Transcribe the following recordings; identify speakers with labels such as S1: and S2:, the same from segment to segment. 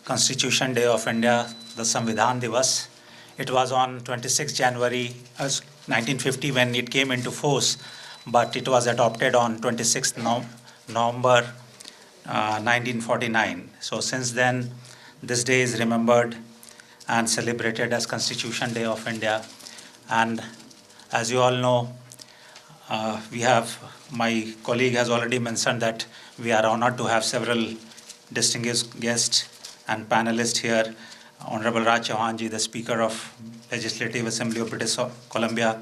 S1: Constitution Day of India, the Samvidhan Divas. It was on 26 January 1950 when it came into force, but it was adopted on 26 November 1949. So since then, this day is remembered and celebrated as Constitution Day of India. And as you all know, my colleague has already mentioned that we are honored to have several distinguished guests and panelists here. Honorable Raj Chauhanji, the Speaker of Legislative Assembly of British Columbia,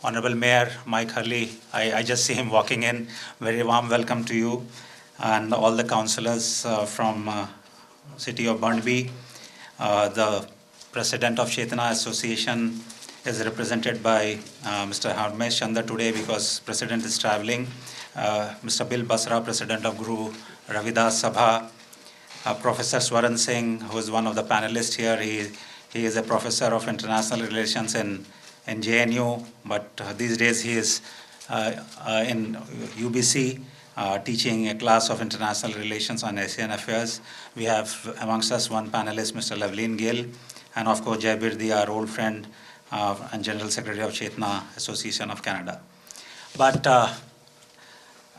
S1: Honorable Mayor Mike Hurley, I just see him walking in. Very warm welcome to you, and all the councillors from City of Burnaby. The President of Chetna Association is represented by Mr. Harmesh Chandra today because President is traveling. Mr. Bill Basra, President of Guru Ravidas Sabha. Professor Swaran Singh, who is one of the panelists here, he is a professor of international relations in JNU, but these days he is in UBC teaching a class of international relations on Asian affairs. We have amongst us one panelist, Mr. Loveleen Gill, and of course Jai Birdi, our old friend and General Secretary of Chetna Association of Canada. But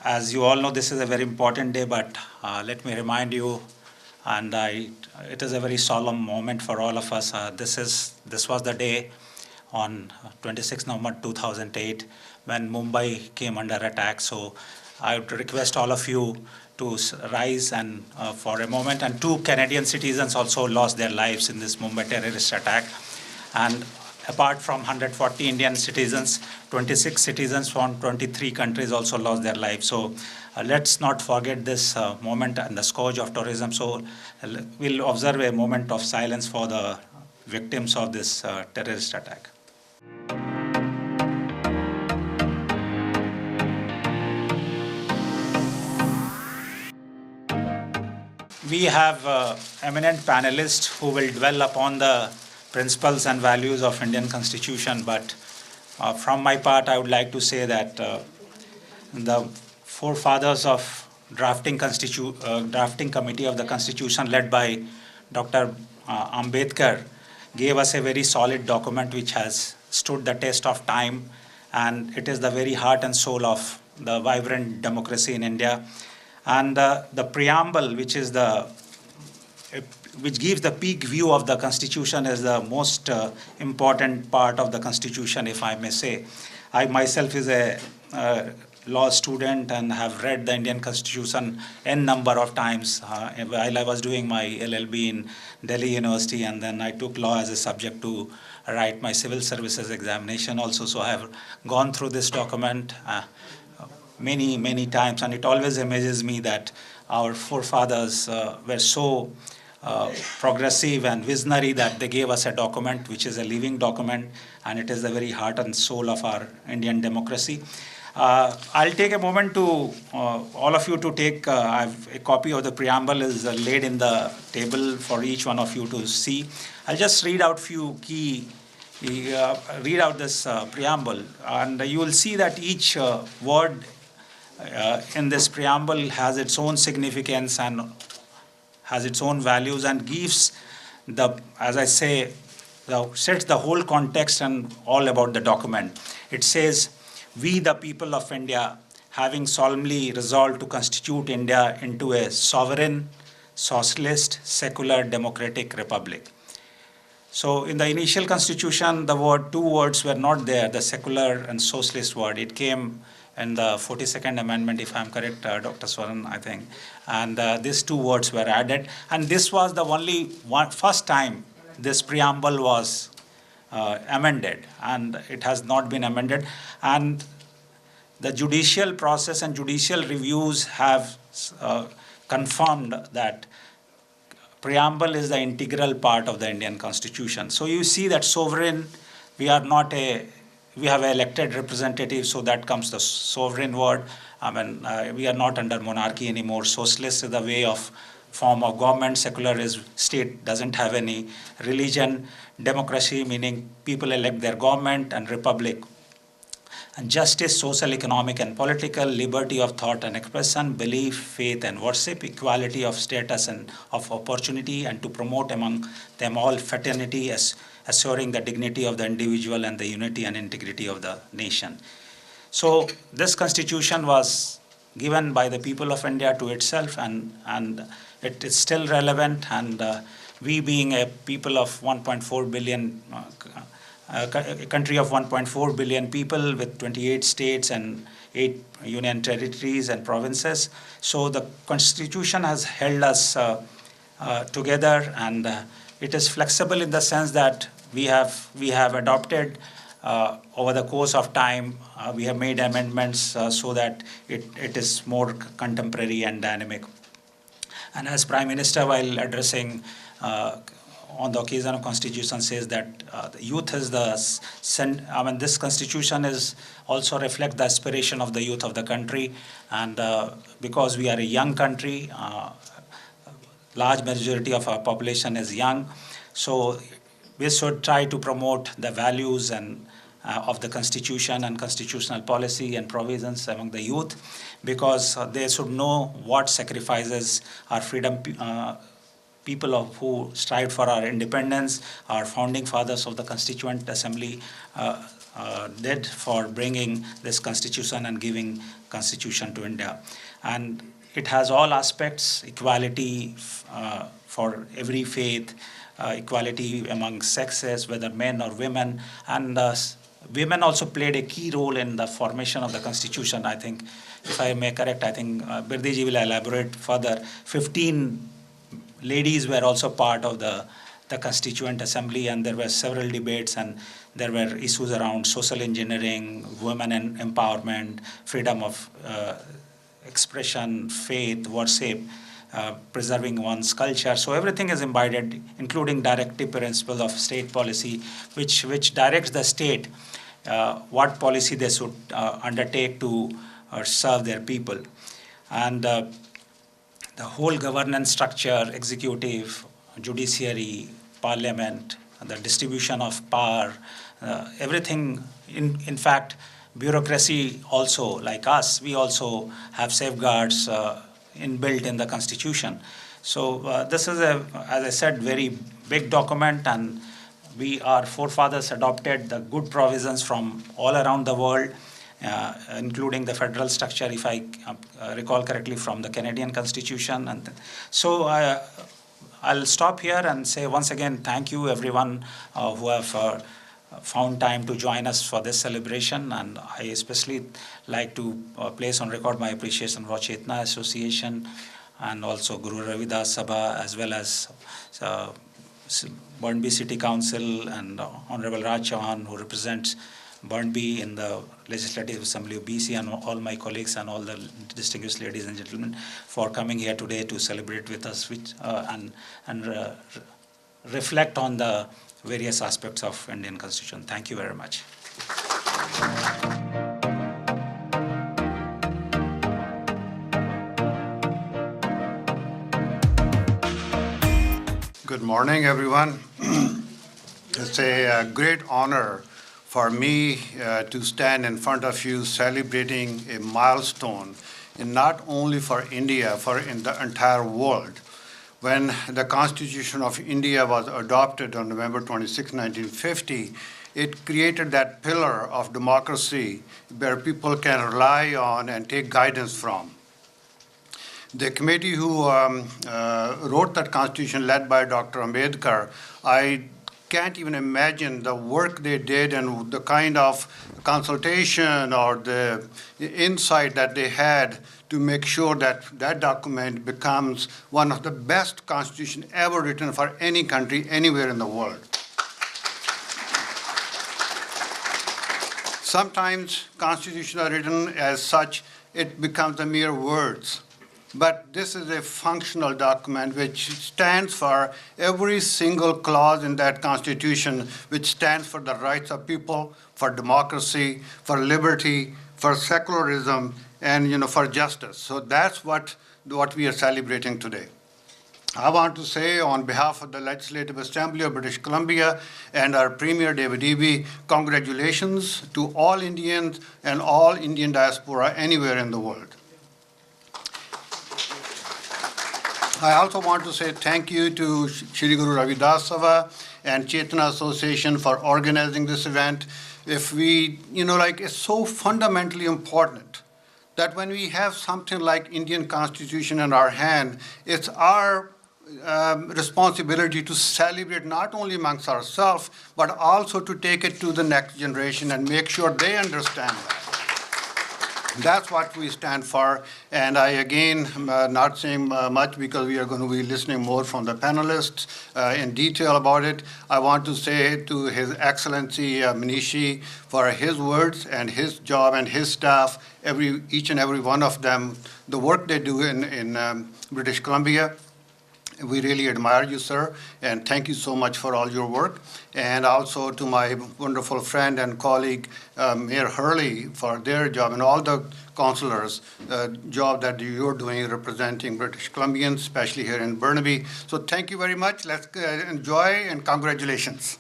S1: as you all know, this is a very important day, but let me remind you, and it is a very solemn moment for all of us. This was the day on 26 November 2008 when Mumbai came under attack. So I would request all of you to rise and for a moment. And 2 Canadian citizens also lost their lives in this Mumbai terrorist attack. And apart from 140 Indian citizens, 26 citizens from 23 countries also lost their lives. So let's not forget this moment and the scourge of terrorism. So we'll observe a moment of silence for the victims of this terrorist attack. We have eminent panelists who will dwell upon the principles and values of Indian Constitution, but from my part, I would like to say that the forefathers of drafting committee of the Constitution led by Dr. Ambedkar gave us a very solid document which has stood the test of time, and it is the very heart and soul of the vibrant democracy in India. And the preamble, which gives the peak view of the Constitution, is the most important part of the Constitution, if I may say. I myself is a law student and have read the Indian Constitution n number of times while I was doing my LLB in Delhi University, and then I took law as a subject to write my civil services examination also. So I have gone through this document many times, and it always amazes me that our forefathers were so progressive and visionary that they gave us a document which is a living document, and it is the very heart and soul of our Indian democracy. I'll take a moment to all of you to take a copy of the preamble is laid in the table for each one of you to see. I'll just read out few key read out this preamble, and you will see that each word in this preamble has its own significance and has its own values, and gives as I say, sets the whole context and all about the document. It says, "We, the people of India, having solemnly resolved to constitute India into a sovereign, socialist, secular, democratic republic." So in the initial constitution, two words were not there, the secular and socialist word. It came in the 42nd Amendment, if I'm correct, Dr. Swaran, I think. And these 2 words were added. And this was the first time this preamble was amended, and it has not been amended. And the judicial process and judicial reviews have confirmed that preamble is the integral part of the Indian Constitution. So you see that sovereign, we have elected representatives, so that comes the sovereign word. I mean, we are not under monarchy anymore. Socialist is the way of form of government. Secular is state doesn't have any religion. Democracy, meaning people elect their government, and republic. and justice, social, economic, and political, liberty of thought and expression, belief, faith, and worship, equality of status and of opportunity, and to promote among them all fraternity, as assuring the dignity of the individual and the unity and integrity of the nation. So this constitution was given by the people of India to itself, and it is still relevant, and we being a people of 1.4 billion, a country of 1.4 billion people with 28 states and 8 union territories and provinces. So the constitution has held us together, and it is flexible in the sense that we have adopted over the course of time, we have made amendments so that it is more contemporary and dynamic. And as Prime Minister, while addressing on the occasion of Constitution, says that the youth is this Constitution is also reflect the aspiration of the youth of the country, and because we are a young country, large majority of our population is young, so we should try to promote the values and of the Constitution and constitutional policy and provisions among the youth, because they should know what sacrifices our freedom people who strived for our independence, our founding fathers of the Constituent Assembly did for bringing this Constitution and giving Constitution to India. And it has all aspects: equality for every faith, equality among sexes, whether men or women, and women also played a key role in the formation of the Constitution. I think, if I may correct, I think Birdiji will elaborate further. 15 ladies were also part of the Constituent Assembly, and there were several debates, and there were issues around social engineering, women and empowerment, freedom of expression, faith, worship, preserving one's culture. So everything is embodied, including directive principles of state policy, which directs the state what policy they should undertake to serve their people. And the whole governance structure, executive, judiciary, parliament, the distribution of power, everything, in fact, bureaucracy also, like us, we also have safeguards inbuilt in the Constitution. So this is, as I said, very big document, and our forefathers adopted the good provisions from all around the world, including the federal structure, if I recall correctly, from the Canadian Constitution. And so I'll stop here and say once again, thank you everyone who have found time to join us for this celebration, and I especially like to place on record my appreciation for Chetna Association and also Guru Ravidas Sabha, as well as Burnby City Council and Honorable Raj Chauhan, who represents Burnby in the Legislative Assembly of BC, and all my colleagues and all the distinguished ladies and gentlemen for coming here today to celebrate with us and reflect on the various aspects of Indian Constitution. Thank you very much.
S2: Good morning, everyone. It's a great honor for me to stand in front of you celebrating a milestone, and not only for India, for in the entire world. When the Constitution of India was adopted on November 26, 1950, it created that pillar of democracy where people can rely on and take guidance from. The committee who wrote that Constitution, led by Dr. Ambedkar, I can't even imagine the work they did and the kind of consultation or the insight that they had to make sure that that document becomes one of the best constitutions ever written for any country anywhere in the world. Sometimes constitutions are written as such, it becomes a mere words. But this is a functional document which stands for every single clause in that Constitution, which stands for the rights of people, for democracy, for liberty, for secularism, and for justice. So that's what we are celebrating today. I want to say on behalf of the Legislative Assembly of British Columbia and our Premier David Eby, congratulations to all Indians and all Indian diaspora anywhere in the world. I also want to say thank you to Shri Guru Ravidas Sabha and Chetna Association for organizing this event. If we, it's so fundamentally important that when we have something like Indian Constitution in our hand, it's our responsibility to celebrate not only amongst ourselves, but also to take it to the next generation and make sure they understand that. That's what we stand for. And I, again, not saying much because we are going to be listening more from the panelists in detail about it. I want to say to His Excellency Manishi for his words and his job and his staff, each and every one of them, the work they do in British Columbia. We really admire you, sir, and thank you so much for all your work. And also to my wonderful friend and colleague, Mayor Hurley, for their job, and all the councillors' job that you're doing representing British Columbians, especially here in Burnaby. So thank you very much. Let's enjoy, and congratulations.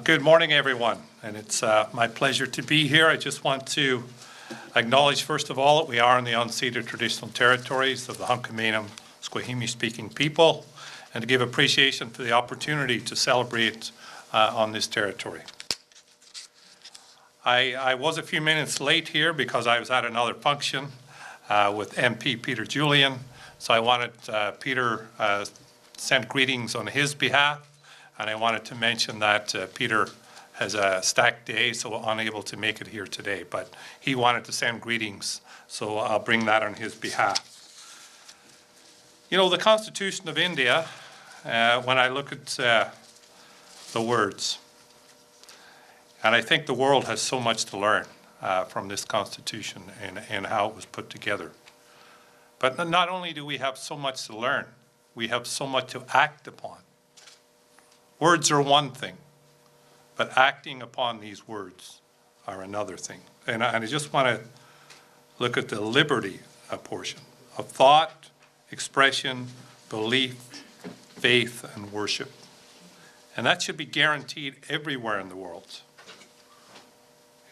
S3: Good morning, everyone, and it's my pleasure to be here. I just want to acknowledge, first of all, that we are in the unceded traditional territories of the Hunkaminam Squamish-speaking people, and to give appreciation for the opportunity to celebrate on this territory. I was a few minutes late here because I was at another function with MP Peter Julian, so I wanted Peter send greetings on his behalf, and I wanted to mention that Peter has a stacked day, so unable to make it here today, but he wanted to send greetings, so I'll bring that on his behalf. You know, the Constitution of India, when I look at the words, and I think the world has so much to learn from this Constitution and how it was put together. But not only do we have so much to learn, we have so much to act upon. Words are one thing, but acting upon these words are another thing. And I just want to look at the liberty portion of thought, expression, belief, faith, and worship. And that should be guaranteed everywhere in the world.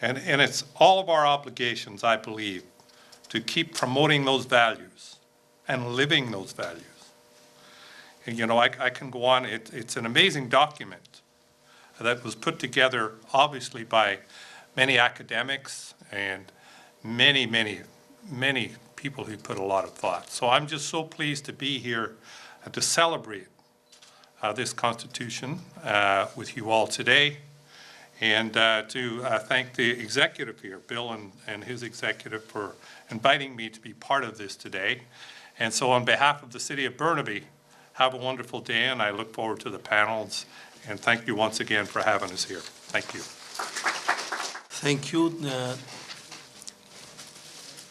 S3: And it's all of our obligations, I believe, to keep promoting those values and living those values. And, you know, I can go on. It's an amazing document that was put together, obviously, by many academics and many people who put a lot of thought. So I'm just so pleased to be here to celebrate this Constitution with you all today, and to thank the executive here, Bill and his executive, for inviting me to be part of this today. And so on behalf of the City of Burnaby, have a wonderful day, and I look forward to the panels, and thank you once again for having us here. Thank you.
S4: Thank you,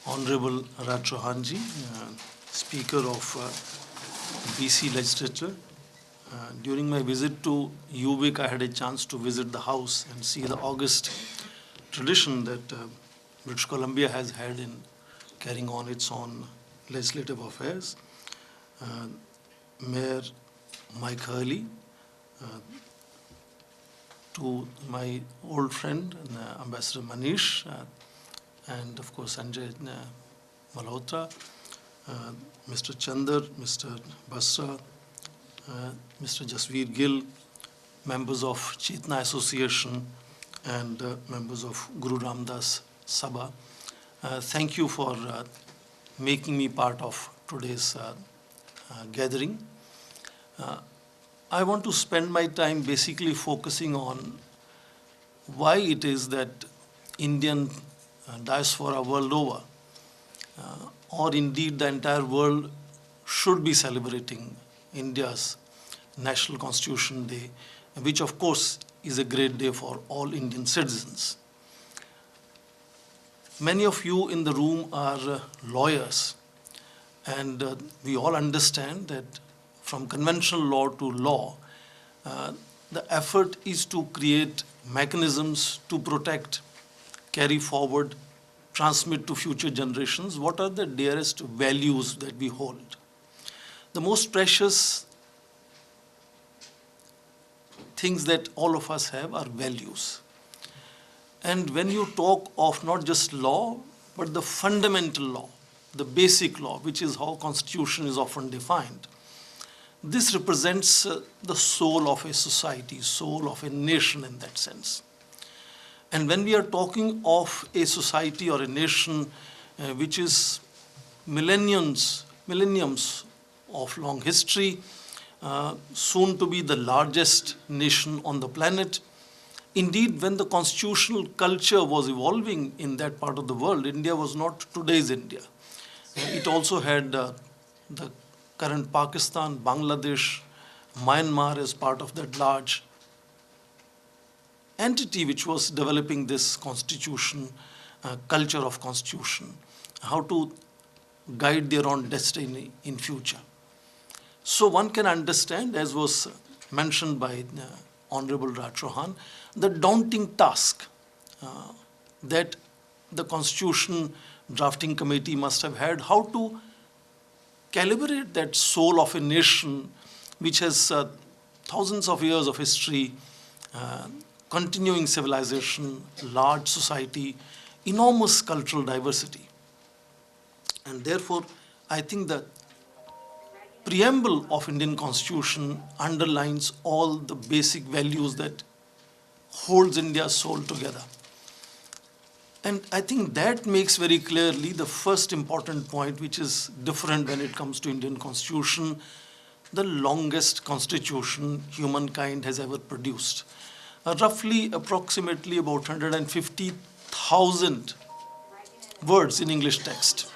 S4: Honorable Raj Chauhanji, Speaker of BC Legislature. During my visit to UVic, I had a chance to visit the House and see the august tradition that British Columbia has had in carrying on its own legislative affairs. Mayor Mike Hurley, to my old friend, Ambassador Manish, and of course Sanjay Malhotra, Mr. Chandar, Mr. Basra, Mr. Jasveer Gill, members of Chetna Association, and members of Guru Ramdas Sabha. Thank you for making me part of today's gathering. I want to spend my time basically focusing on why it is that Indian diaspora world over, or indeed the entire world, should be celebrating India's National Constitution Day, which of course is a great day for all Indian citizens. Many of you in the room are lawyers, and we all understand that from conventional law to law, the effort is to create mechanisms to protect, carry forward, transmit to future generations what are the dearest values that we hold. the most precious things that all of us have are values. And when you talk of not just law, but the fundamental law, the basic law, which is how Constitution is often defined, this represents the soul of a society, soul of a nation in that sense. And when we are talking of a society or a nation which is millenniums of long history, soon to be the largest nation on the planet. Indeed, when the constitutional culture was evolving in that part of the world, India was not today's India. It also had the current Pakistan, Bangladesh, Myanmar as part of that large entity which was developing this constitution, culture of constitution, how to guide their own destiny in future. So one can understand, as was mentioned by Honorable Raj Chauhan, the daunting task that the Constitution Drafting Committee must have had, how to calibrate that soul of a nation which has thousands of years of history, continuing civilization, large society, enormous cultural diversity. And therefore, I think the preamble of Indian Constitution underlines all the basic values that holds India's soul together. And I think that makes very clearly the first important point, which is different when it comes to Indian Constitution, the longest constitution humankind has ever produced. Approximately about 150,000 words in English text.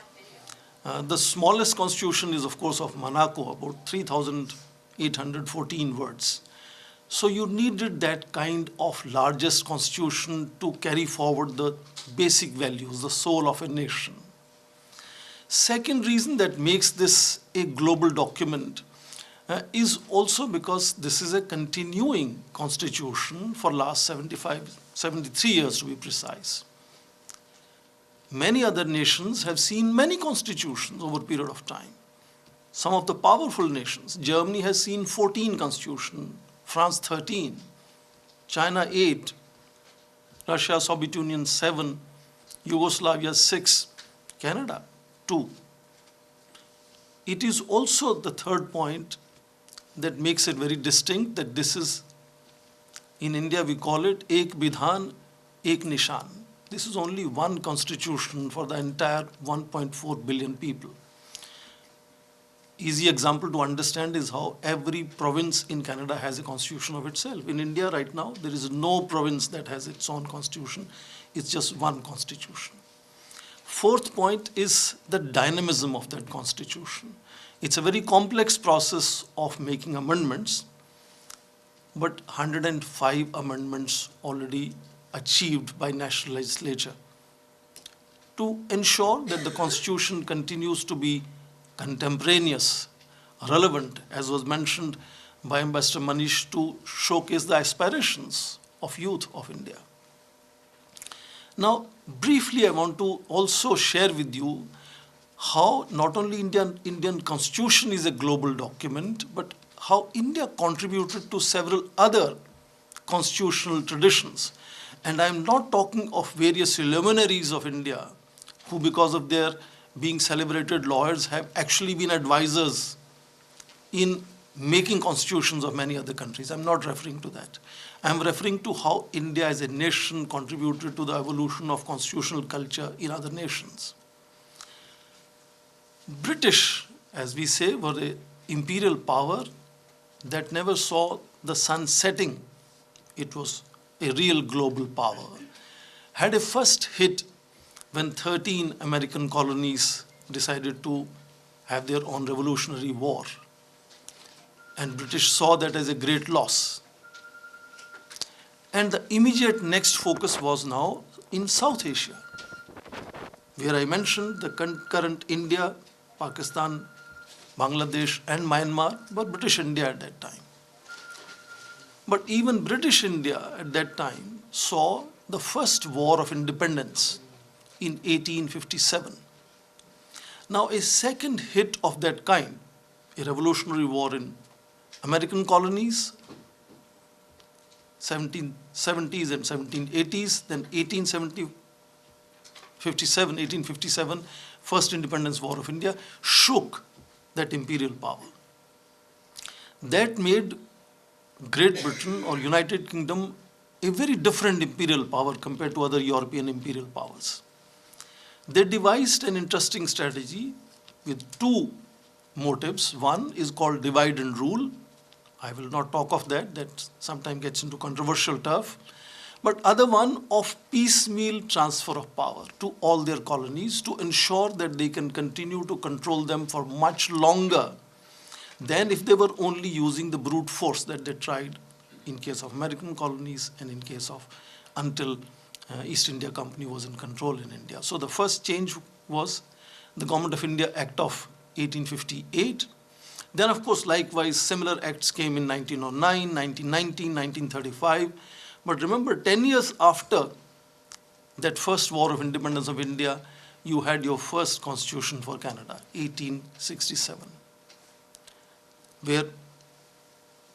S4: The smallest constitution is, of course, of Monaco, about 3,814 words. So you needed that kind of largest constitution to carry forward the basic values, the soul of a nation. Second reason that makes this a global document is also because this is a continuing constitution for last 73 years to be precise. Many other nations have seen many constitutions over a period of time. Some of the powerful nations, Germany has seen 14 constitutions, France 13, China 8, Russia, Soviet Union 7, Yugoslavia 6, Canada 2. It is also the third point that makes it very distinct, that this is, in India we call it Ek Bidhan, Ek Nishan. This is only one constitution for the entire 1.4 billion people. Easy example to understand is how every province in Canada has a constitution of itself. In India right now, there is no province that has its own constitution. It's just one constitution. Fourth point is the dynamism of that constitution. It's a very complex process of making amendments, but 105 amendments already achieved by national legislature to ensure that the constitution continues to be contemporaneous, relevant, as was mentioned by Ambassador Manish, to showcase the aspirations of youth of India. Now, briefly, I want to also share with you how not only Indian Constitution is a global document, but how India contributed to several other constitutional traditions. And I'm not talking of various luminaries of India who, because of their being celebrated lawyers, have actually been advisors in making constitutions of many other countries. I'm not referring to that. I'm referring to how India as a nation contributed to the evolution of constitutional culture in other nations. British, as we say, were an imperial power that never saw the sun setting. It was a real global power. Had a first hit when 13 American colonies decided to have their own revolutionary war. And British saw that as a great loss. And the immediate next focus was now in South Asia, where I mentioned the current India, Pakistan, Bangladesh, and Myanmar were British India at that time. But even British India at that time saw the first war of independence in 1857. Now, a second hit of that kind a revolutionary war in American colonies, 1770s and 1780s, then 1857, First Independence War of India, shook that imperial power. That made Great Britain or United Kingdom a very different imperial power compared to other European imperial powers. They devised an interesting strategy with two motives. One is called divide and rule. I will not talk of that, that sometimes gets into controversial turf. But other one of piecemeal transfer of power to all their colonies to ensure that they can continue to control them for much longer than if they were only using the brute force that they tried in case of American colonies and in case of until East India Company was in control in India. So the first change was the Government of India Act of 1858. Then, of course, likewise, similar acts came in 1909, 1919, 1935. But remember, 10 years after that first war of independence of India, you had your first constitution for Canada, 1867, where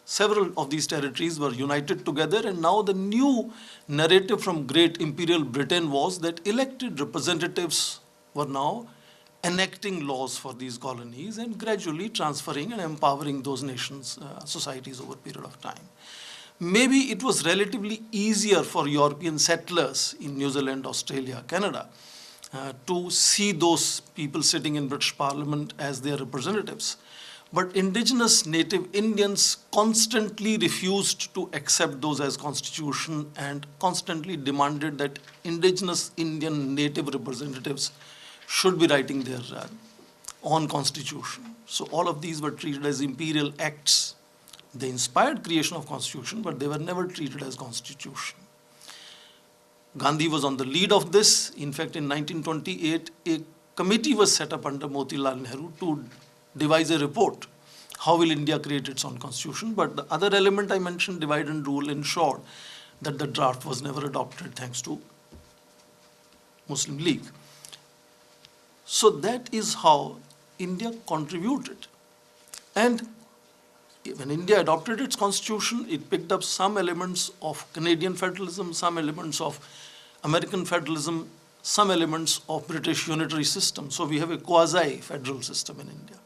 S4: several of these territories were united together, and now the new narrative from great imperial Britain was that elected representatives were now enacting laws for these colonies and gradually transferring and empowering those nations, societies over a period of time. Maybe it was relatively easier for European settlers in New Zealand, Australia, Canada, to see those people sitting in British Parliament as their representatives. But indigenous native Indians constantly refused to accept those as constitution and constantly demanded that indigenous Indian native representatives should be writing their own constitution. So all of these were treated as imperial acts. They inspired creation of constitution, but they were never treated as constitution. Gandhi was on the lead of this. In fact, in 1928, a committee was set up under Motilal Nehru to devise a report. How will India create its own constitution? But the other element I mentioned, divide and rule, ensured that the draft was never adopted thanks to Muslim League. So that is how India contributed. And when India adopted its constitution, it picked up some elements of Canadian federalism, some elements of American federalism, some elements of British unitary system. So we have a quasi-federal system in India,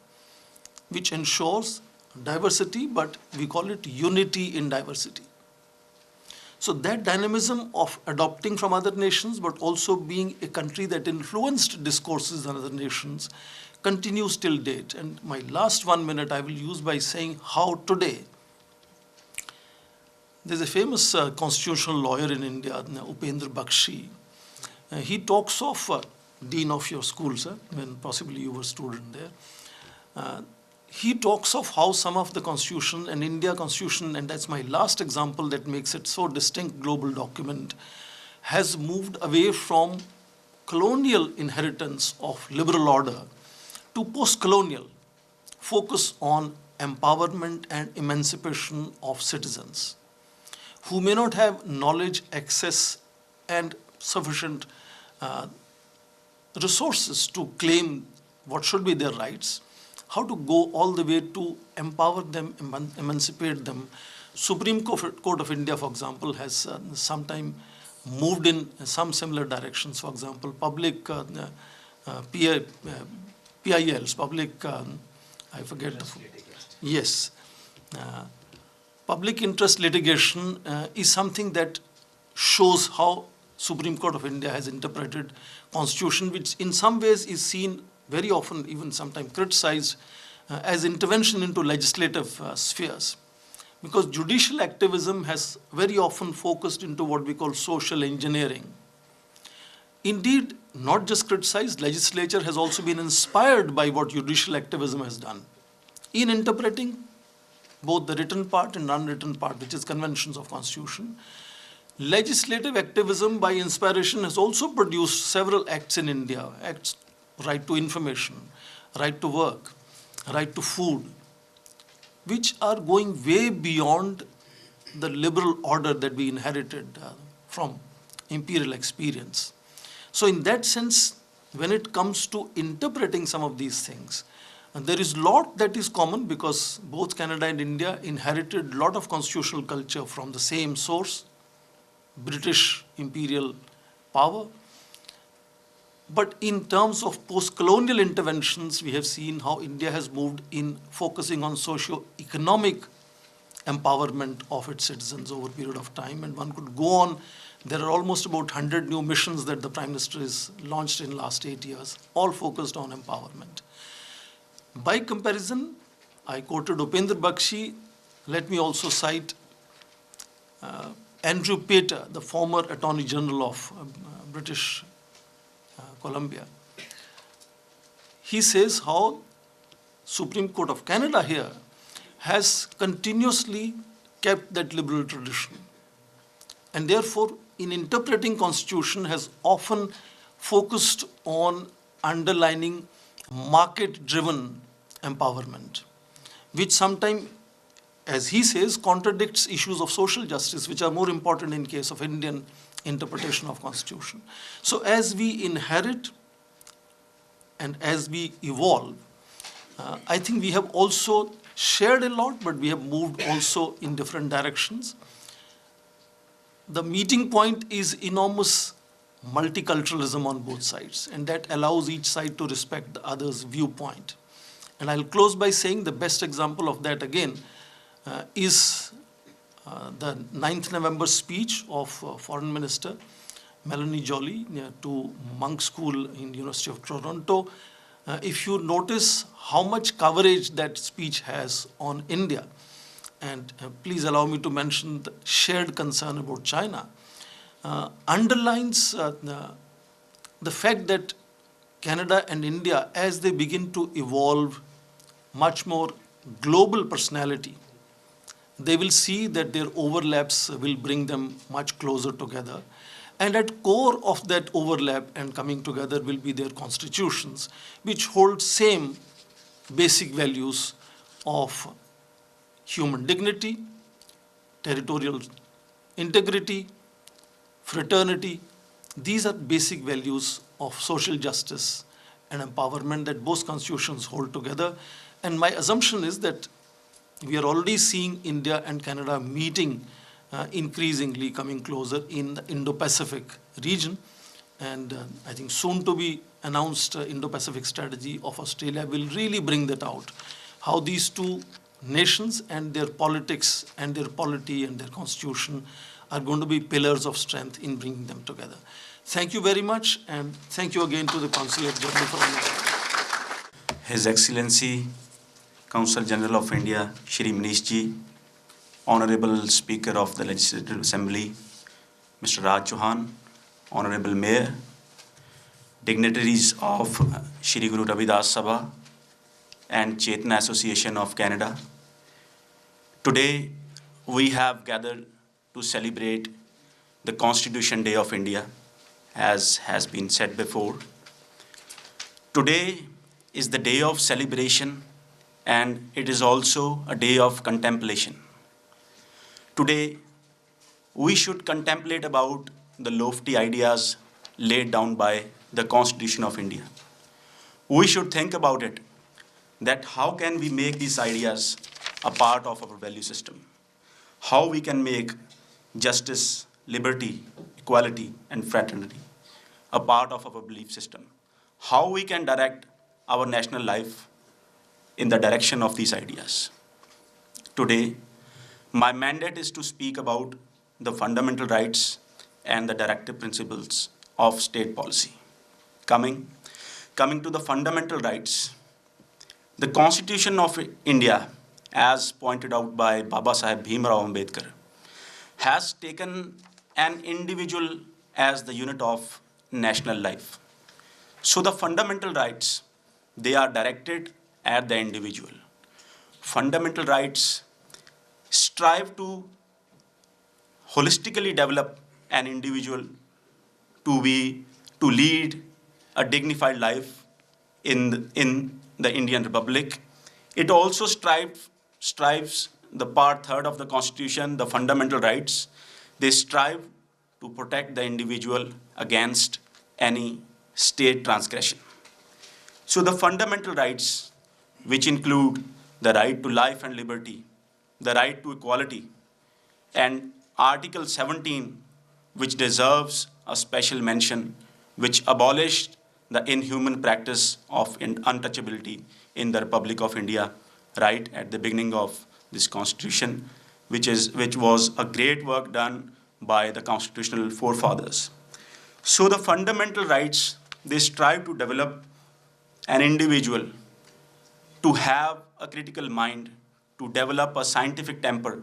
S4: which ensures diversity, but we call it unity in diversity. So that dynamism of adopting from other nations, but also being a country that influenced discourses in other nations, continues till date. And my last 1 minute I will use by saying how today, there's a famous constitutional lawyer in India, Upendra Bakshi. He talks of, dean of your school, sir, when possibly you were a student there. He talks of how some of the constitution and India constitution, and that's my last example that makes it so distinct global document, has moved away from colonial inheritance of liberal order to post-colonial focus on empowerment and emancipation of citizens who may not have knowledge, access, and sufficient resources to claim what should be their rights, how to go all the way to empower them, emancipate them. Supreme Court of India, for example, has sometime moved in some similar directions. For example, public PILs, public, I forget. Yes. Public interest litigation is something that shows how Supreme Court of India has interpreted constitution, which in some ways is seen very often, even sometimes criticized, as intervention into legislative spheres. Because judicial activism has very often focused into what we call social engineering. Indeed, not just criticized, legislature has also been inspired by what judicial activism has done in interpreting both the written part and unwritten part, which is conventions of constitution. Legislative activism by inspiration has also produced several acts in India, acts right to information, right to work, right to food, which are going way beyond the liberal order that we inherited from imperial experience. So in that sense, when it comes to interpreting some of these things, And there is lot that is common because both Canada and India inherited lot of constitutional culture from the same source, British imperial power. But in terms of post-colonial interventions, we have seen how India has moved in focusing on socio-economic empowerment of its citizens over a period of time. And one could go on. There are almost about 100 new missions that the Prime Minister has launched in the last 8 years, all focused on empowerment. By comparison, I quoted Upendra Bakshi. Let me also cite Andrew Pater, the former Attorney General of British Columbia. He says how Supreme Court of Canada here has continuously kept that liberal tradition. And therefore, in interpreting Constitution, has often focused on underlining market-driven empowerment, which sometimes, as he says, contradicts issues of social justice, which are more important in case of Indian interpretation of Constitution. So as we inherit and as we evolve, I think we have also shared a lot, but we have moved also in different directions. The meeting point is enormous multiculturalism on both sides, and that allows each side to respect the other's viewpoint. And I'll close by saying the best example of that again is the 9th November speech of Foreign Minister Melanie Joly to Monk School in University of Toronto. If you notice how much coverage that speech has on India, and please allow me to mention the shared concern about China, underlines the fact that Canada and India, as they begin to evolve much more global personality, they will see that their overlaps will bring them much closer together. And at core of that overlap and coming together will be their constitutions, which hold same basic values of human dignity, territorial integrity, fraternity. These are basic values of social justice and empowerment that both constitutions hold together. And my assumption is that we are already seeing India and Canada meeting increasingly coming closer in the Indo-Pacific region. And I think soon to be announced Indo-Pacific strategy of Australia will really bring that out, how these two nations and their politics and their polity and their constitution are going to be pillars of strength in bringing them together. Thank you very much, and thank you again to the Consulate General for inviting.
S5: His Excellency Consul General of India, Shri Manish Ji, Honorable Speaker of the Legislative Assembly, Mr. Raj Chauhan, Honorable Mayor, dignitaries of Shri Guru Ravidas Sabha and Chetna Association of Canada. Today, we have gathered to celebrate the Constitution Day of India, as has been said before. Today is the day of celebration, and it is also a day of contemplation. Today, we should contemplate about the lofty ideas laid down by the Constitution of India. We should think about it, that how can we make these ideas a part of our value system? How we can make justice, liberty, equality, and fraternity a part of our belief system? How we can direct our national life in the direction of these ideas? Today, my mandate is to speak about the fundamental rights and the directive principles of state policy. Coming to the fundamental rights, the Constitution of India, as pointed out by Baba Saheb Bhimrao Ambedkar, has taken an individual as the unit of national life. So the fundamental rights, they are directed at the individual. Fundamental rights strive to holistically develop an individual to lead a dignified life in the Indian Republic. It also strives the part 3rd of the Constitution, the fundamental rights. They strive to protect the individual against any state transgression. So the fundamental rights which include the right to life and liberty, the right to equality, and Article 17, which deserves a special mention, which abolished the inhuman practice of untouchability in the Republic of India right at the beginning of this Constitution, which was a great work done by the constitutional forefathers. So the fundamental rights, they strive to develop an individual to have a critical mind, to develop a scientific temper,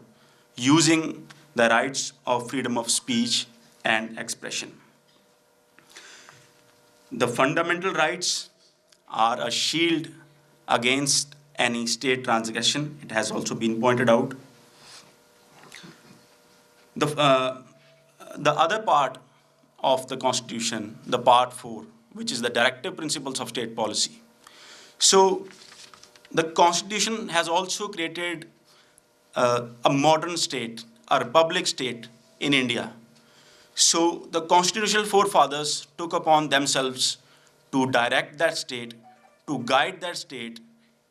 S5: using the rights of freedom of speech and expression. The fundamental rights are a shield against any state transgression. It has also been pointed out. The other part of the Constitution, the Part 4, which is the directive principles of state policy. So the Constitution has also created a modern state, a republic state in India. So the constitutional forefathers took upon themselves to direct that state, to guide that state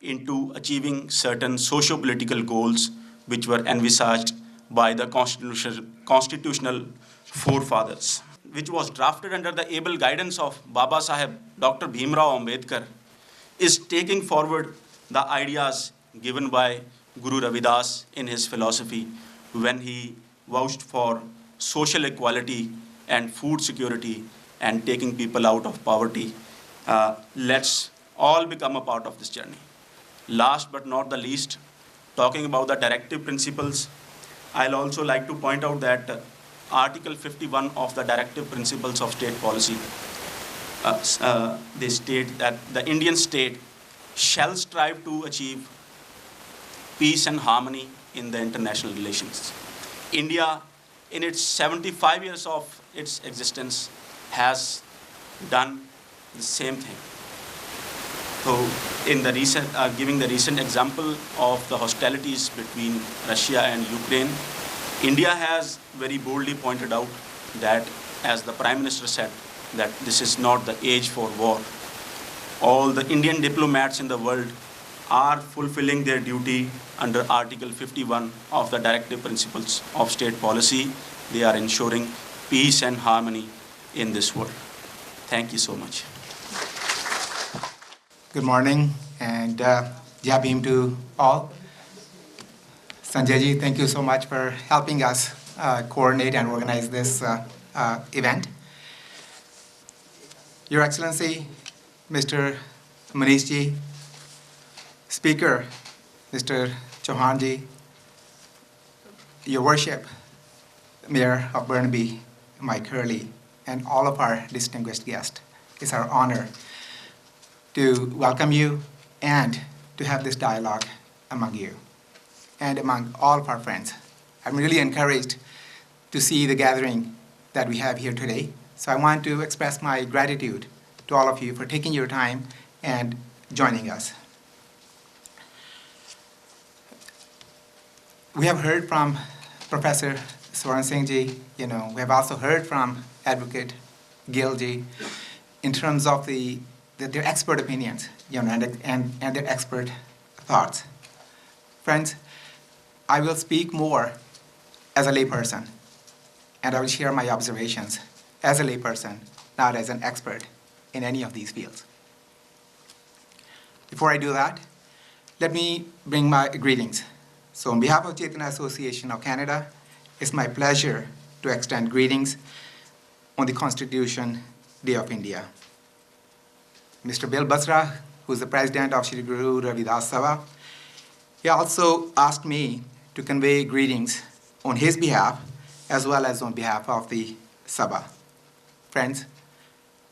S5: into achieving certain socio-political goals which were envisaged by the constitutional forefathers, which was drafted under the able guidance of Baba Saheb, Dr. Bhimrao Ambedkar, is taking forward the ideas given by Guru Ravidas in his philosophy when he vouched for social equality and food security and taking people out of poverty. Let's all become a part of this journey. Last but not the least, talking about the directive principles, I'll also like to point out that Article 51 of the Directive Principles of State Policy, they state that the Indian state shall strive to achieve peace and harmony in the international relations. India, in its 75 years of its existence, has done the same thing. So, in the recent, giving the recent example of the hostilities between Russia and Ukraine, India has very boldly pointed out that, as the Prime Minister said, that this is not the age for war. All the Indian diplomats in the world are fulfilling their duty under Article 51 of the Directive Principles of State Policy. They are ensuring peace and harmony in this world. Thank you so much.
S6: Good morning, and Jai Bhim to all. Sanjay ji, thank you so much for helping us coordinate and organize this event. Your Excellency, Mr. Manish ji, Speaker, Mr. Chauhan ji, Your Worship, Mayor of Burnaby, Mike Hurley, and all of our distinguished guests. It's our honor to welcome you and to have this dialogue among you and among all of our friends. I'm really encouraged to see the gathering that we have here today. So I want to express my gratitude to all of you for taking your time and joining us. We have heard from Professor Swaran Singh ji, we have also heard from Advocate Gill ji in terms of their expert opinions, and their expert thoughts. Friends, I will speak more as a layperson, and I will share my observations as a layperson, not as an expert in any of these fields. Before I do that, let me bring my greetings. So on behalf of Chetana Association of Canada, it's my pleasure to extend greetings on the Constitution Day of India. Mr. Bill Basra, who is the president of Shri Guru Ravidas Sabha, he also asked me to convey greetings on his behalf as well as on behalf of the Sabha. Friends,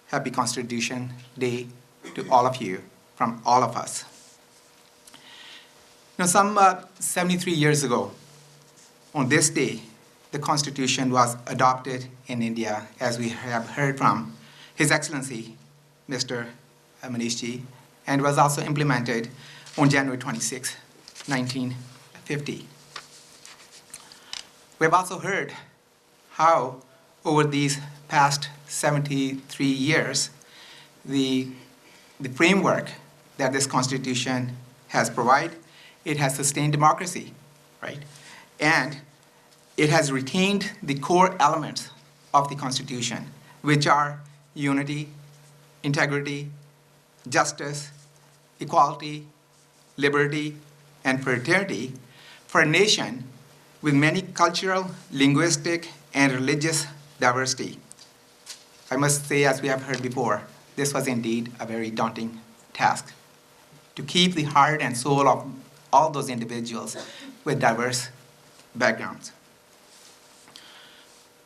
S6: happy Constitution Day to all of you from all of us. Some 73 years ago, on this day, the Constitution was adopted in India, as we have heard from His Excellency, Mr. Manish ji, and was also implemented on January 26, 1950. We have also heard how, over these past 73 years, the framework that this Constitution has provided. It has sustained democracy, right? And it has retained the core elements of the Constitution, which are unity, integrity, justice, equality, liberty, and fraternity for a nation with many cultural, linguistic, and religious diversity. I must say, as we have heard before, this was indeed a very daunting task to keep the heart and soul of all those individuals with diverse backgrounds.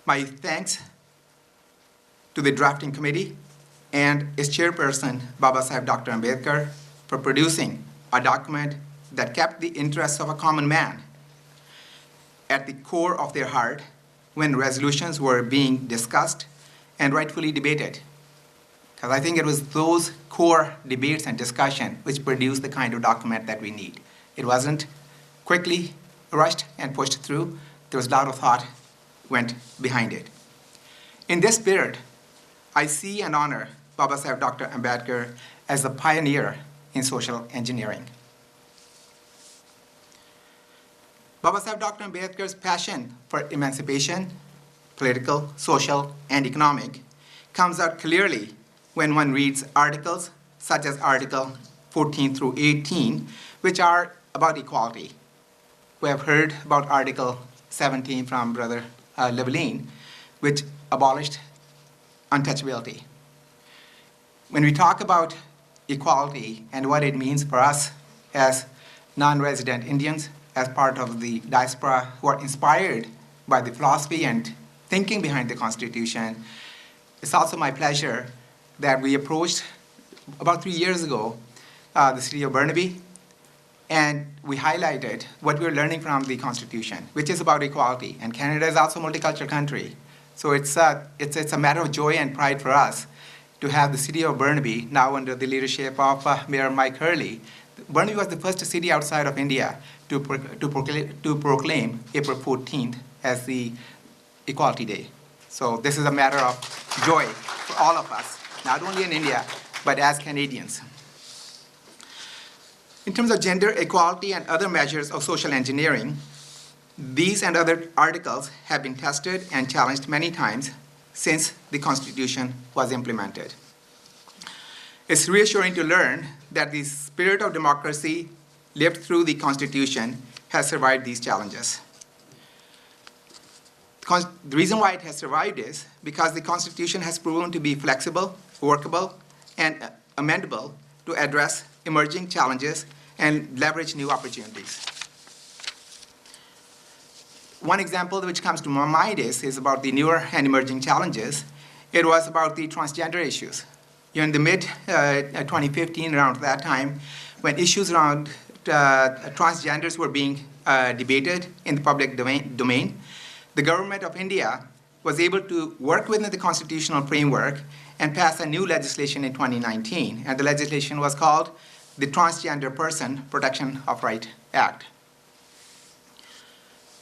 S6: My thanks to the drafting committee and its chairperson, Babasaheb Dr. Ambedkar, for producing a document that kept the interests of a common man at the core of their heart when resolutions were being discussed and rightfully debated. Because I think it was those core debates and discussion which produced the kind of document that we need. It wasn't quickly rushed and pushed through. There was a lot of thought went behind it. In this spirit, I see and honor Babasaheb Dr. Ambedkar as a pioneer in social engineering. Babasaheb Dr. Ambedkar's passion for emancipation, political, social, and economic, comes out clearly when one reads articles such as Article 14 through 18, which are about equality. We have heard about Article 17 from Brother Leveline, which abolished untouchability. When we talk about equality and what it means for us as non-resident Indians, as part of the diaspora who are inspired by the philosophy and thinking behind the Constitution, it's also my pleasure that we approached about 3 years ago the city of Burnaby, and we highlighted what we're learning from the Constitution, which is about equality. And Canada is also a multicultural country. So it's a matter of joy and pride for us to have the city of Burnaby, now under the leadership of Mayor Mike Hurley. Burnaby was the first city outside of India to proclaim April 14th as the Equality Day. So this is a matter of joy for all of us, not only in India, but as Canadians. In terms of gender equality and other measures of social engineering, these and other articles have been tested and challenged many times since the Constitution was implemented. It's reassuring to learn that the spirit of democracy lived through the Constitution has survived these challenges. The reason why it has survived is because the Constitution has proven to be flexible, workable, and amendable to address emerging challenges and leverage new opportunities. One example which comes to my mind is about the newer and emerging challenges. It was about the transgender issues. In the mid-2015, around that time, when issues around transgenders were being debated in the public domain, the government of India was able to work within the constitutional framework and pass a new legislation in 2019. And the legislation was called the Transgender Person Protection of Right Act.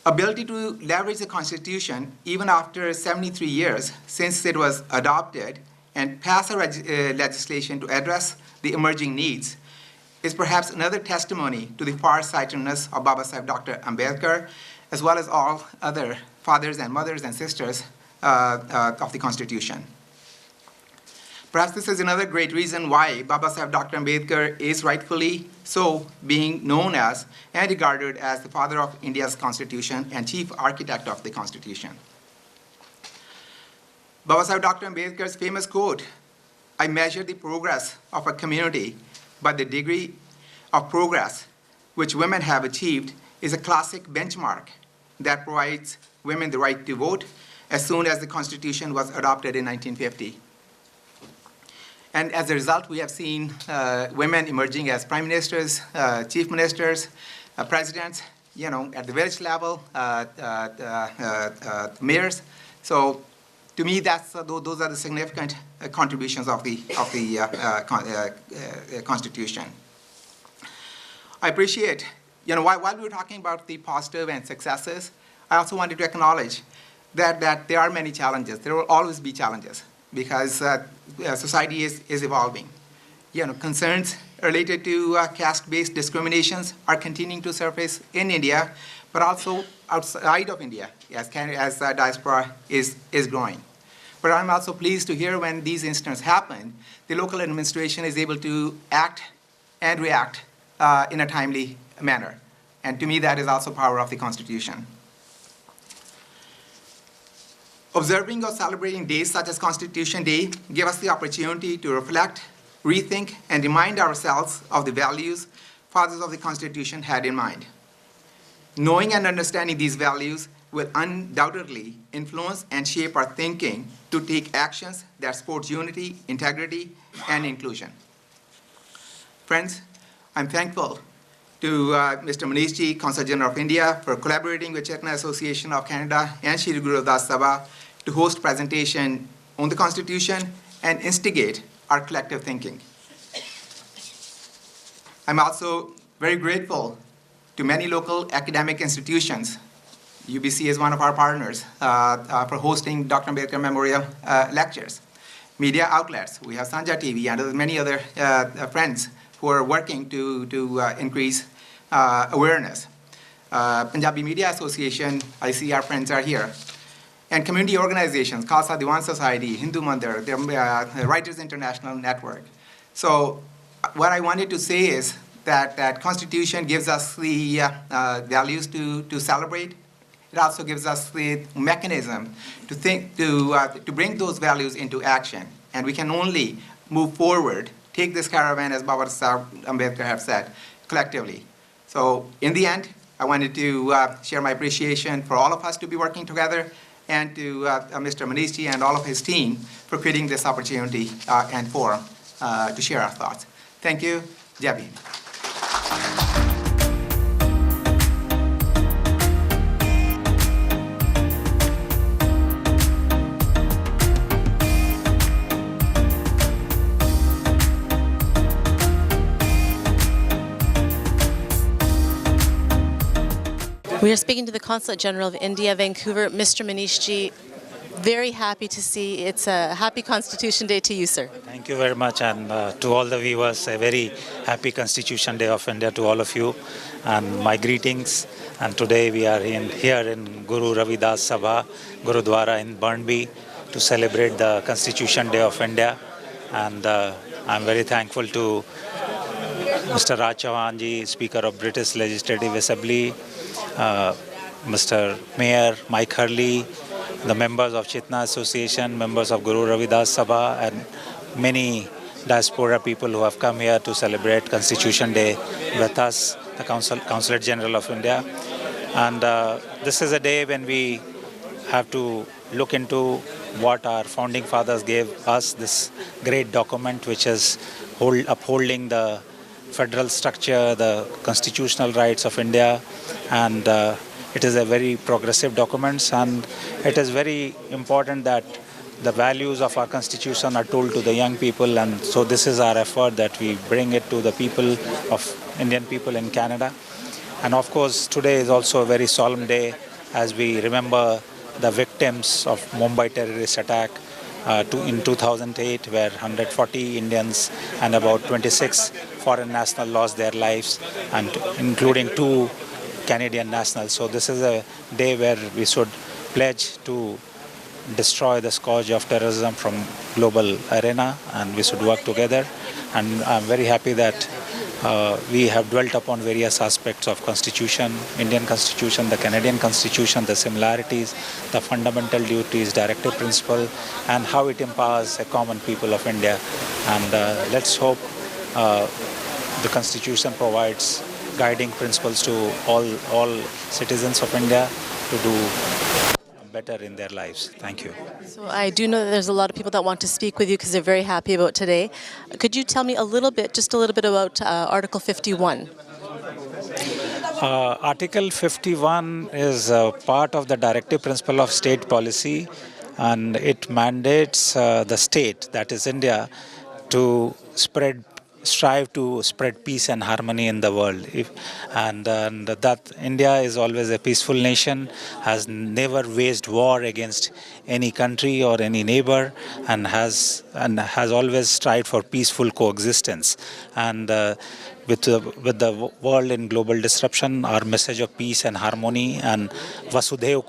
S6: Ability to leverage the Constitution even after 73 years since it was adopted and pass a legislation to address the emerging needs is perhaps another testimony to the far-sightedness of Babasaheb Dr. Ambedkar, as well as all other fathers and mothers and sisters of the Constitution. Perhaps this is another great reason why Babasaheb Dr. Ambedkar is rightfully so being known as and regarded as the father of India's Constitution and chief architect of the Constitution. Babasaheb Dr. Ambedkar's famous quote, "I measure the progress of a community by the degree of progress which women have achieved," is a classic benchmark that provides women the right to vote as soon as the Constitution was adopted in 1950. And as a result, we have seen women emerging as prime ministers, chief ministers, presidents, at the village level, mayors. So to me, those are the significant contributions of the Constitution. I appreciate, while we were talking about the positive and successes, I also wanted to acknowledge that there are many challenges. There will always be challenges because society is evolving. Concerns related to caste-based discriminations are continuing to surface in India, but also outside of India, as diaspora is growing. But I'm also pleased to hear when these incidents happen, the local administration is able to act and react in a timely manner. And to me, that is also power of the Constitution. Observing or celebrating days such as Constitution Day give us the opportunity to reflect, rethink, and remind ourselves of the values fathers of the Constitution had in mind. Knowing and understanding these values will undoubtedly influence and shape our thinking to take actions that support unity, integrity, and inclusion. Friends, I'm thankful to Mr. Manishji, Consul General of India, for collaborating with Chetna Association of Canada and Shri Guru Das Sabha to host presentation on the Constitution and instigate our collective thinking. I'm also very grateful to many local academic institutions. UBC is one of our partners for hosting Dr. Ambedkar Memorial lectures. Media outlets, we have Sanjha TV and many other friends who are working to increase awareness. Punjabi Media Association, I see our friends are here. And community organizations, Khalsa Diwan Society, Hindu Mandir, the Writers International Network. So what I wanted to say is that Constitution gives us the values to celebrate. It also gives us the mechanism to think, to bring those values into action. And we can only move forward, take this caravan, as Baba Ambedkar have said, collectively. So in the end, I wanted to share my appreciation for all of us to be working together, and to Mr. Manishji and all of his team for creating this opportunity and forum to share our thoughts. Thank you. Jai Bhim.
S7: We are speaking to the Consulate General of India, Vancouver, Mr. Manishji. Very happy to see. It's a happy Constitution Day to you, sir.
S1: Thank you very much, and to all the viewers, a very happy Constitution Day of India to all of you, and my greetings. And today we are here in Guru Ravidas Sabha, Gurudwara in Burnby, to celebrate the Constitution Day of India. And I'm very thankful to Mr. Raj Chauhan ji, Speaker of British Legislative Assembly, Mr. Mayor Mike Hurley, the members of Chetna Association, members of Guru Ravidas Sabha, and many diaspora people who have come here to celebrate Constitution Day with us, the Consulate General of India. And this is a day when we have to look into what our founding fathers gave us, this great document which is upholding the federal structure, the constitutional rights of India, and it is a very progressive document, and it is very important that the values of our constitution are told to the young people, and so this is our effort that we bring it to the people of Indian people in Canada. And of course today is also a very solemn day as we remember the victims of Mumbai terrorist attack in 2008, where 140 Indians and about 26 foreign nationals lost their lives, and including 2 Canadian nationals. So this is a day where we should pledge to destroy the scourge of terrorism from global arena, and we should work together. And I'm very happy that we have dwelt upon various aspects of Constitution, Indian Constitution, the Canadian Constitution, the similarities, the fundamental duties, directive principle, and how it empowers a common people of India. And let's hope the Constitution provides guiding principles to all citizens of India to do better in their lives. Thank you.
S7: So I do know that there's a lot of people that want to speak with you because they're very happy about today. Could you tell me just a little bit about Article 51?
S1: Article 51 is part of the directive principle of state policy, and it mandates the state, that is India, to spread strive to spread peace and harmony in the world. And that India is always a peaceful nation, has never waged war against any country or any neighbor, and has always strived for peaceful coexistence. And with the world in global disruption, our message of peace and harmony and Vasudhaiva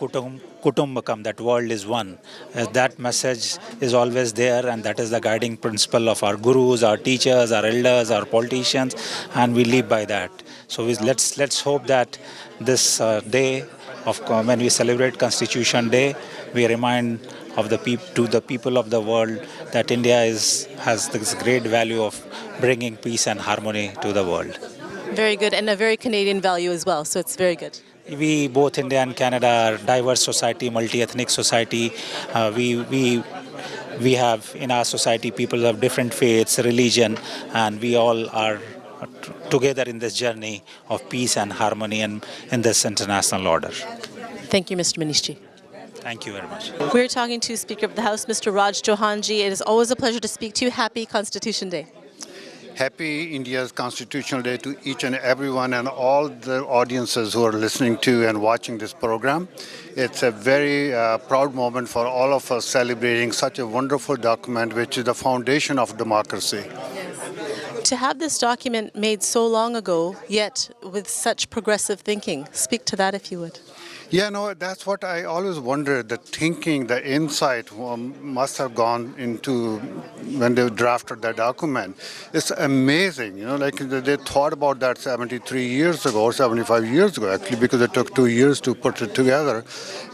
S1: Kutumbakam, that world is one. That message is always there, and that is the guiding principle of our gurus, our teachers, our elders, our politicians, and we live by that. So let's hope that this day of when we celebrate Constitution Day, we remind of the people of the world that India has this great value of bringing peace and harmony to the world.
S7: Very good, and a very Canadian value as well, so it's very good.
S1: We, both India and Canada, are diverse society, multi-ethnic society. We have in our society people of different faiths, religion, and we all are together in this journey of peace and harmony and in this international order.
S7: Thank you, Mr. Manishji.
S1: Thank you very much.
S7: We're talking to Speaker of the House, Mr. Raj Chauhanji. It is always a pleasure to speak to you. Happy Constitution Day.
S2: Happy India's Constitutional Day to each and everyone and all the audiences who are listening to and watching this program. It's a very proud moment for all of us celebrating such a wonderful document, which is the foundation of democracy.
S7: To have this document made so long ago, yet with such progressive thinking, speak to that if you would.
S2: Yeah, no, that's what I always wondered, the thinking, the insight must have gone into when they drafted that document. It's amazing, you know, like they thought about that 73 years ago or 75 years ago, actually, because it took 2 years to put it together.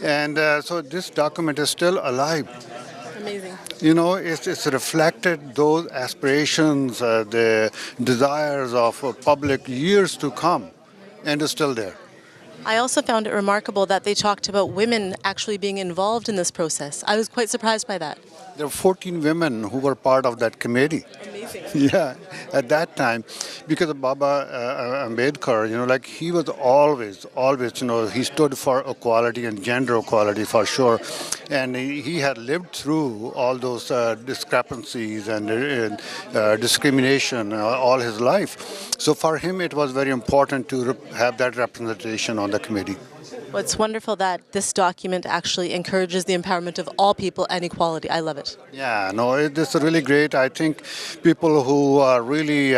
S2: And so this document is still alive.
S7: Amazing.
S2: You know, it's reflected those aspirations, the desires of public years to come, and it's still there.
S7: I also found it remarkable that they talked about women actually being involved in this process. I was quite surprised by that.
S2: There were 14 women who were part of that committee.
S7: Amazing.
S2: Yeah, at that time, because of Baba Ambedkar, you know, like he was always, you know, he stood for equality and gender equality for sure. And he had lived through all those discrepancies and discrimination all his life. So for him, it was very important to have that representation on the committee.
S7: Well, it's wonderful that this document actually encourages the empowerment of all people and equality. I love it.
S2: Yeah, no, it's really great. I think people who are really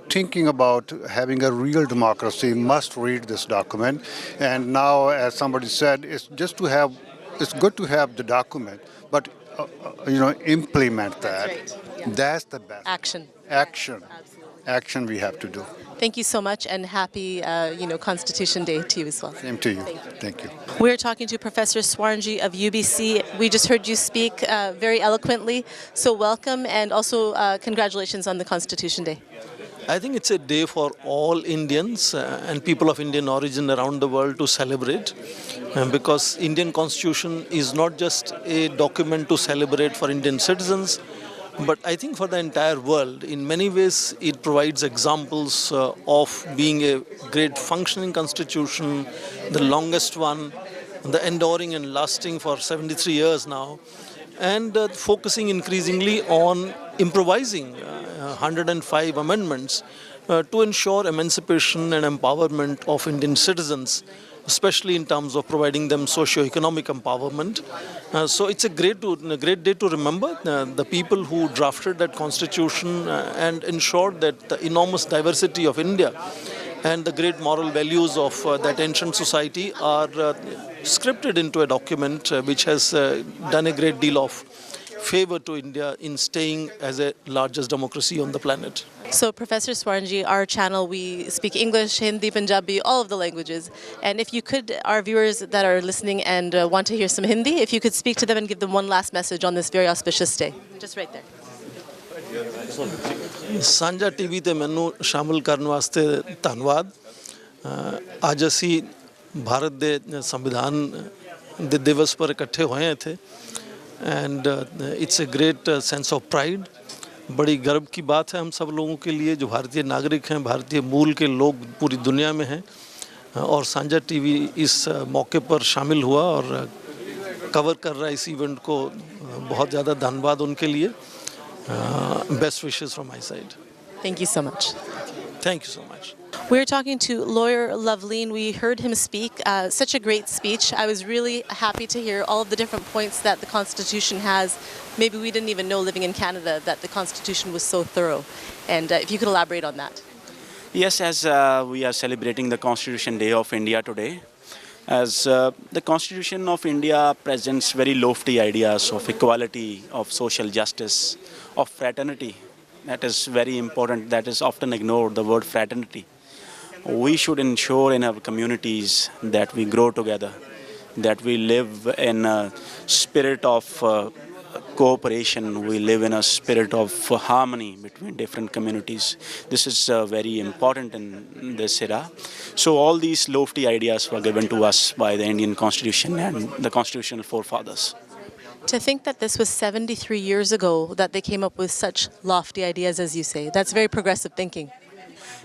S2: thinking about having a real democracy must read this document. And now, as somebody said, it's good to have the document, but you know, implement that.
S7: That's right. Yeah.
S2: That's the best.
S7: Action.
S2: Action.
S7: Absolutely.
S2: Action we have to do.
S7: Thank you so much, and happy Constitution Day to you as well.
S2: Same to you. Thank you.
S7: We're talking to Professor Swarnji of UBC. We just heard you speak very eloquently, so welcome, and also congratulations on the Constitution Day.
S4: I think it's a day for all Indians and people of Indian origin around the world to celebrate, because Indian Constitution is not just a document to celebrate for Indian citizens, but I think for the entire world. In many ways, it provides examples of being a great functioning constitution, the longest one, the enduring and lasting for 73 years now, and focusing increasingly on improvising 105 amendments to ensure emancipation and empowerment of Indian citizens, especially in terms of providing them socio-economic empowerment. So it's a great day to remember the people who drafted that constitution and ensured that the enormous diversity of India and the great moral values of that ancient society are scripted into a document which has done a great deal of favor to India in staying as a largest democracy on the planet.
S7: So, Professor Swarnji, our channel, we speak English, Hindi, Punjabi, all of the languages. And if you could, our viewers that are listening and want to hear some Hindi, if you could speak to them and give them one last message on this very auspicious day. Just right there.
S4: Sanjha TV ਤੇ ਮੈਨੂੰ ਸ਼ਾਮਲ ਕਰਨ ਵਾਸਤੇ ਧੰਨਵਾਦ। ਅੱਜ ਅਸੀਂ ਭਾਰਤ ਦੇ ਸੰਵਿਧਾਨ ਦੇ ਦਿਵਸ ਪਰ ਇਕੱਠੇ ਹੋਏ ਹਾਂ ਇੱਥੇ, and it's a great sense of pride. बड़ी गर्व की बात है हम सब लोगों के लिए जो भारतीय नागरिक हैं, भारतीय मूल के लोग पूरी दुनिया में हैं, और सांझा टीवी इस मौके पर शामिल हुआ और कवर कर रहा है इस इवेंट को। बहुत ज़्यादा धन्यवाद उनके लिए। Best wishes from my side.
S7: Thank you so much.
S4: Thank you so much.
S7: We're talking to lawyer Loveleen. We heard him speak. Such a great speech. I was really happy to hear all of the different points that the Constitution has. Maybe we didn't even know living in Canada that the Constitution was so thorough. And if you could elaborate on that.
S5: Yes, as we are celebrating the Constitution Day of India today, as the Constitution of India presents very lofty ideas of equality, of social justice, of fraternity. That is very important. That is often ignored, the word fraternity. We should ensure in our communities that we grow together, that we live in a spirit of cooperation, we live in a spirit of harmony between different communities. This is very important in this era. So all these lofty ideas were given to us by the Indian Constitution and the constitutional forefathers.
S7: To think that this was 73 years ago that they came up with such lofty ideas, as you say, that's very progressive thinking.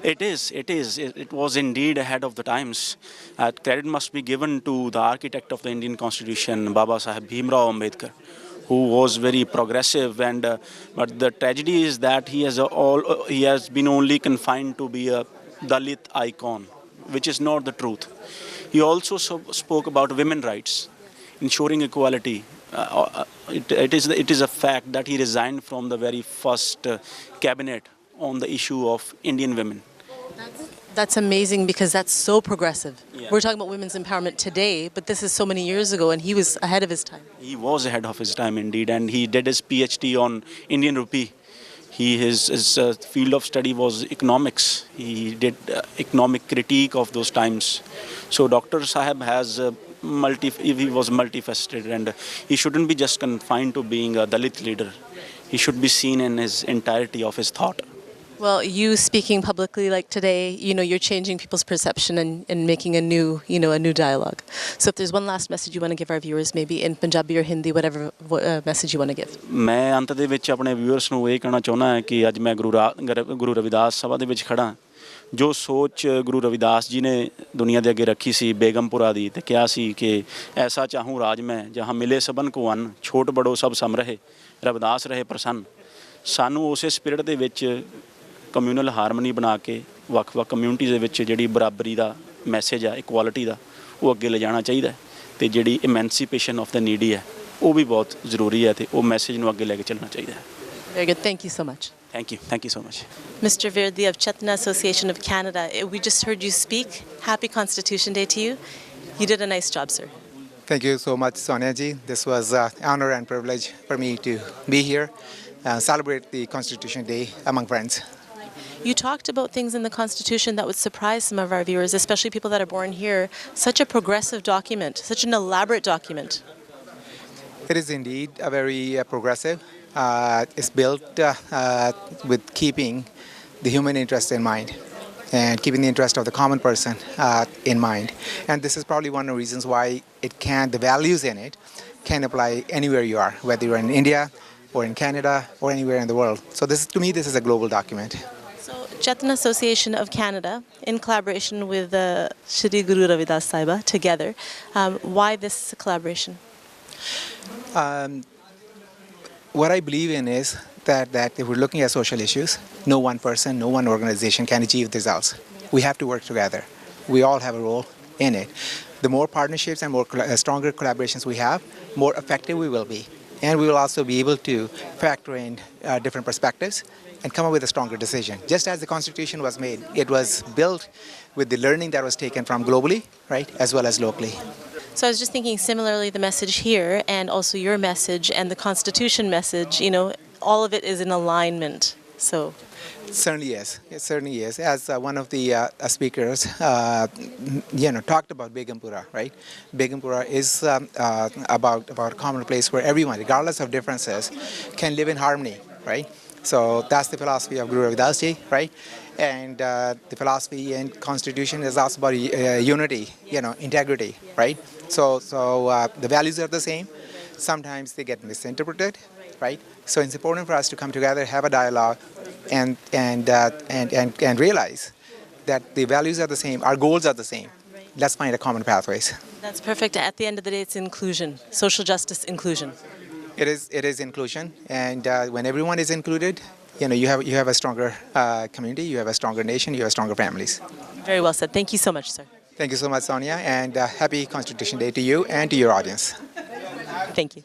S5: It is. It was indeed ahead of the times. Credit must be given to the architect of the Indian Constitution, Baba Saheb Bhimrao Ambedkar, who was very progressive. And but the tragedy is that he has been only confined to be a Dalit icon, which is not the truth. He also spoke about women rights, ensuring equality. It is a fact that he resigned from the very first cabinet on the issue of Indian women.
S7: That's amazing because that's so progressive.
S5: Yeah.
S7: We're talking about women's empowerment today, but this is so many years ago and he was ahead of his time.
S5: He was ahead of his time indeed, and he did his PhD on Indian rupee. His field of study was economics. He did economic critique of those times. So Dr. Saheb has he was multifaceted, and he shouldn't be just confined to being a Dalit leader. He should be seen in his entirety of his thought.
S7: Well, you speaking publicly like today, you're changing people's perception and making a new dialogue. So if there's one last message you want to give our viewers, maybe in Punjabi or Hindi, whatever message you want to give.
S5: ਮੈਂ ਅੰਤ ਦੇ ਵਿੱਚ ਆਪਣੇ viewers ਨੂੰ ਇਹ ਕਹਿਣਾ ਚਾਹੁੰਦਾ ਹਾਂ ਕਿ ਅੱਜ ਮੈਂ ਗੁਰੂ ਰਵਿਦਾਸ ਸਭਾ ਦੇ ਵਿੱਚ ਖੜਾ। ਜੋ ਸੋਚ ਗੁਰੂ ਰਵਿਦਾਸ ਜੀ ਨੇ ਦੁਨੀਆ ਦੇ ਅੱਗੇ ਰੱਖੀ ਸੀ ਬੇਗਮਪੁਰਾ ਦੀ ਤੇ ਕਿਹਾ ਸੀ ਕਿ ਐਸਾ ਚਾਹੂੰ ਰਾਜ ਮੈਂ ਜਹਾਂ ਮਿਲੇ ਸਭਨ ਕੋ ਅੰਨ ਛੋਟ ਬੜੋ ਸਭ ਸਮ ਰਹੇ ਰਵਿਦਾਸ ਰਹੇ ਪ੍ਰਸੰਨ। ਸਾਨੂੰ ਉਸੇ ਸਪਿਰਿਟ ਦੇ ਵਿੱਚ ਕਮਿਊਨਲ ਹਾਰਮਨੀ ਬਣਾ ਕੇ ਵੱਖ-ਵੱਖ ਕਮਿਊਨਿਟੀਜ਼ ਦੇ ਵਿੱਚ ਜਿਹੜੀ ਬਰਾਬਰੀ ਦਾ ਮੈਸੇਜ ਆ ਇਕੁਆਲਿਟੀ ਦਾ ਉਹ ਅੱਗੇ ਲਿਜਾਣਾ ਚਾਹੀਦਾ ਤੇ ਜਿਹੜੀ ਇਮੈਂਸੀਪੇਸ਼ਨ ਆਫ ਦ ਨੀਡੀ ਹੈ ਉਹ ਵੀ ਬਹੁਤ ਜ਼ਰੂਰੀ ਹੈ ਤੇ ਉਹ ਮੈਸੇਜ ਨੂੰ ਅੱਗੇ ਲੈ ਕੇ ਚੱਲਣਾ ਚਾਹੀਦਾ ਹੈ।
S7: Very good. Thank you so much.
S5: Thank you so much.
S7: Mr. Virdi of Chetna Association of Canada, we just heard you speak. Happy Constitution Day to you. You did a nice job, sir.
S6: Thank you so much, Sonia ji. This was an honor and privilege for me to be here and celebrate the Constitution Day among friends.
S7: You talked about things in the Constitution that would surprise some of our viewers, especially people that are born here. Such a progressive document, such an elaborate document.
S6: It is indeed a very progressive. It's built with keeping the human interest in mind and keeping the interest of the common person in mind. And this is probably one of the reasons why the values in it can apply anywhere you are, whether you're in India or in Canada or anywhere in the world. So to me, this is a global document.
S7: So Chetna Association of Canada, in collaboration with Shri Guru Ravidas Saiba together, why this collaboration?
S6: What I believe in is that if we're looking at social issues, no one person, no one organization can achieve the results. We have to work together. We all have a role in it. The more partnerships and more stronger collaborations we have, more effective we will be. And we will also be able to factor in different perspectives and come up with a stronger decision. Just as the Constitution was made, it was built with the learning that was taken from globally, right, as well as locally.
S7: So I was just thinking similarly the message here and also your message and the Constitution message, all of it is in alignment. So
S6: It certainly is. It certainly is. As one of the speakers, talked about Begumpura, right? Begumpura is about a common place where everyone, regardless of differences, can live in harmony, right? So that's the philosophy of Guru Ravidas Ji, right? And the philosophy and Constitution is also about unity, integrity, right? So the values are the same. Sometimes they get misinterpreted, right? So it's important for us to come together, have a dialogue, and realize that the values are the same, our goals are the same. Let's find a common pathways.
S7: That's perfect. At the end of the day, it's inclusion, social justice inclusion.
S6: It is inclusion, and when everyone is included, you have a stronger community, you have a stronger nation, you have stronger families.
S7: Very well said. Thank you so much, sir.
S6: Thank you so much, Sonia, and happy Constitution Day to you and to your audience.
S7: Thank you.